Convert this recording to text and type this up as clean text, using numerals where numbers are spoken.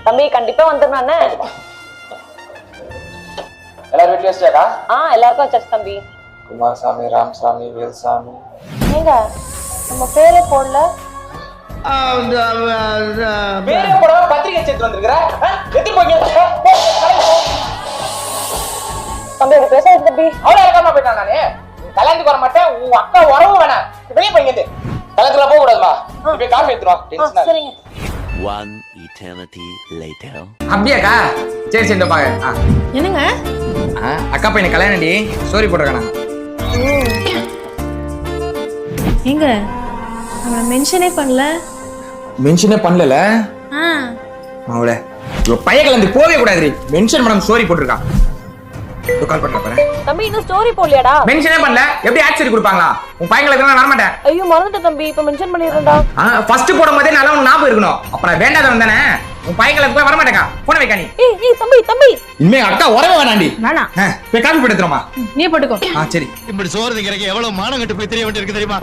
தம்பி கண்டிப்பா வந்துடுறானே. எல்லாரும் வீட்லயே வச்சியாக்கா? எல்லாருக்கும் வச்சாச்சு தம்பி. குமாரசாமி, ராமசாமி, வேல்சாமி. ஏங்க நம்ம பேரே போடல. பேரே போடாம பத்திரிக்கை சேர்த்து வந்திருக்கிற? எத்தி போங்க. தம்பி அப்படி பேசாத தம்பி. அவ்வளவு இறக்காம போயிட்டான் நானே. கல்யாணத்துக்கு வர மாட்டேன். உன் அக்கா வரவும் வேணாம். வெளியே போய் இருந்து. கல்யாணத்துல போக கூடாதுமா. இப்ப காஃபி எடுத்துருவா. டென்ஷனா. சரிங்க. One eternity later. அப்படியாக்கா? சரி சரி பாங்க. என்னங்க? அக்கா பையனை கல்யாணம்டி ஸ்டோரி போட்டிருக்கானா? எங்க அவனை மென்ஷனே பண்ணல. மென்ஷனே பண்ணல. அவளே பையன் கலந்து போவே கூடாது. மென்ஷன் பண்ணாம ஸ்டோரி போட்டிருக்கான். கால் பண்ணல பாரு. தம்பி இன்னும் ஸ்டோரி போடலையாடா? மென்ஷனே பண்ணல. எப்படி ஆக்சரி கொடுப்பாங்களா? உன் பையங்களுக்கு நான் வர மாட்டேன். ஐயோ மறந்துட்டேன் தம்பி. இப்ப மென்ஷன் பண்ணிடுறேன்டா. ஃபர்ஸ்ட் போடும்போதே நல்லா உனக்கு ஞாபகம் இருக்கணும். அப்புறம் வேண்டாதவன் தானே. உன் பையங்களுக்கு வர மாட்டேக்கா. போன வைக்கா நீ. ஏய் தம்பி தம்பி. இனிமே அக்கா வரவே வேணாண்டி. வேணாம். போய் காஃபி போட்டு எடுத்துறோமா? நீ போட்டுக்கோ. சரி. இப்படி சோறு திங்கிறக்கு எவ்வளவு மானம் கட்டு போய் தெரிய வேண்டியிருக்கு தெரியுமா?